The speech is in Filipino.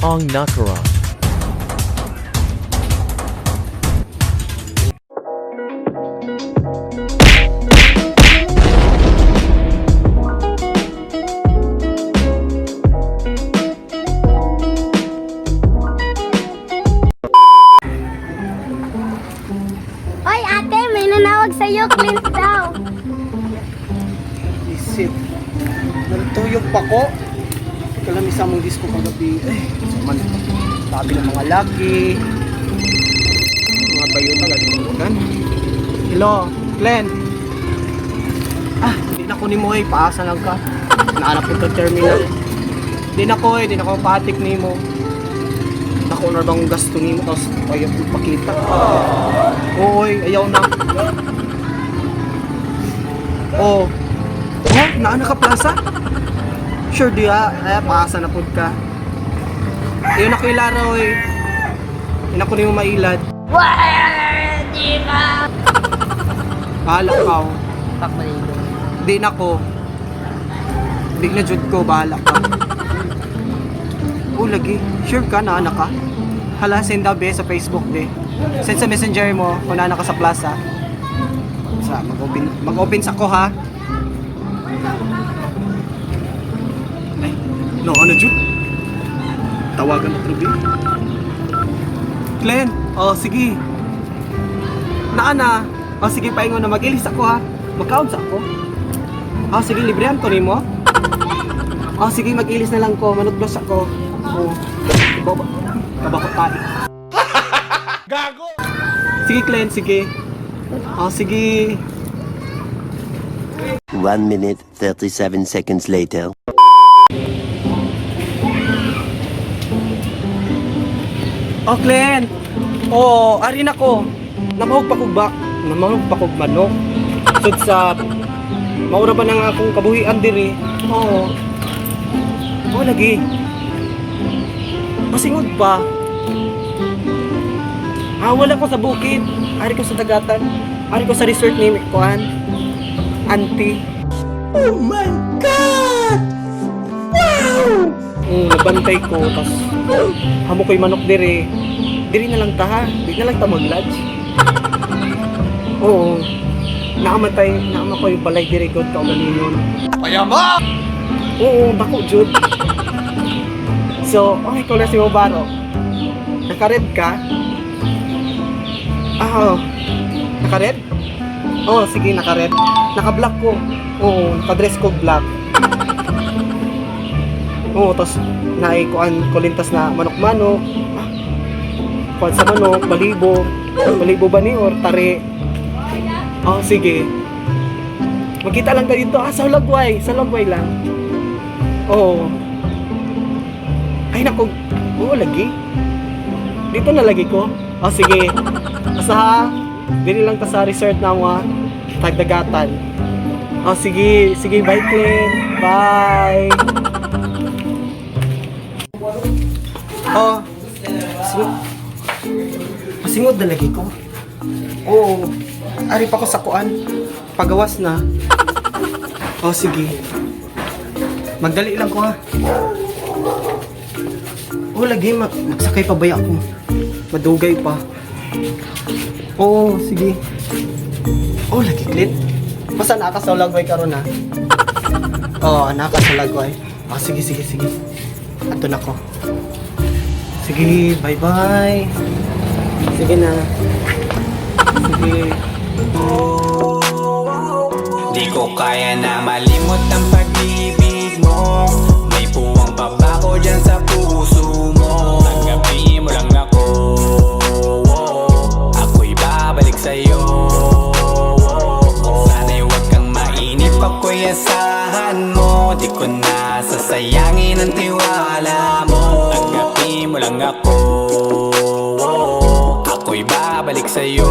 Ang nakaraan. Oy ate, may nanawag sa'yo, Clint daw. Isip. Nagtuyok pa ko. Kalamisa mong disco kagabi. Man, sabi ng mga laki. Mga bayuta, lagyan. Hello, Glenn. Hindi na ko ni mo paasa lang ka. Naanap ko sa terminal. Hindi na ko patik ni mo. Ako na bang gasto ni mo, tapos ayaw ko pakita. Ayaw na. Naana ka plaza? Sure di paasa na pud ka. Ayun ako ilaraw Yun ako ni mo mailad. Di ba? Bahala ka Pakmaligo. Di na ko. Di na jud ko, bahala ka. Lagi. Sure ka na anak ka? Hala, send daw sa Facebook de. Send sa messenger mo kung na ka sa plaza. Mag-open sa ko ha. Ano jud? Tawagan mo trubi. Glenn, sige. Naana. Sige, paingon na mag-ilis ako ha. Mag-count sa ako. Sige, librehan ko nimo. Sige, mag-ilis na lang ko. Manutblas ako. Kabakot tayo. Gago! Sige, Glenn, sige. Sige. 1 minute, 37 seconds later. Glenn! Arin ako. Namahog pa kog manok. Sud sa maura ba nang akong kabuhian diri? Lagi. Masingod pa. Wala ko sa bukid. Ari ko sa dagatan. Ari ko sa resort ni Kuan. Auntie. Oh my God! Wow! Nabantay ko. Tapos hamo ko'y manok diri. Diri na lang ta ha. Di na lang ta mag-lodge. Naama ko yung balay diri ko. Kaugalingon. Payama! Bako jud. So, ikaw na si Mobaro. Naka-red ka? Naka-red? Sige, naka-red. Naka-black ko. Naka-dress ko black. Tapos kulintas na manok-manok. Kuwan sa manok, balibo. Balibo ba ni or tari? Sige. Magkita lang tayo dito. Sa Lagway lang. Ay naku, lagi. Dito na lagi ko. Sige. Basta dili lang ta sa resort na mga tagdagatan. Sige, bye Glenn. Bye. Masingod na lagi ko. Ari pa ko sa kuan. Pagawas na. Sige. Magdali lang ko ha. Lagi, magsakay pa baya ako. Madugay pa. Sige. Lagi, Clint. Basta naka sa Lagway karon na. Naka sa Lagway. Sige. Ato na ko. Sige, bye-bye. Sige na. Sige. Di ko kaya na malimot ang pag-ibig mo. May puwang pa ba ko dyan sa puso mo? Tanggapin mo lang ako. Ako'y babalik sa'yo. Sana'y huwag kang mainip, ako'y asahan mo. Di ko na sasayangin ang tiwala mo. Tanggapin mo lang ako. Ako'y babalik sa'yo.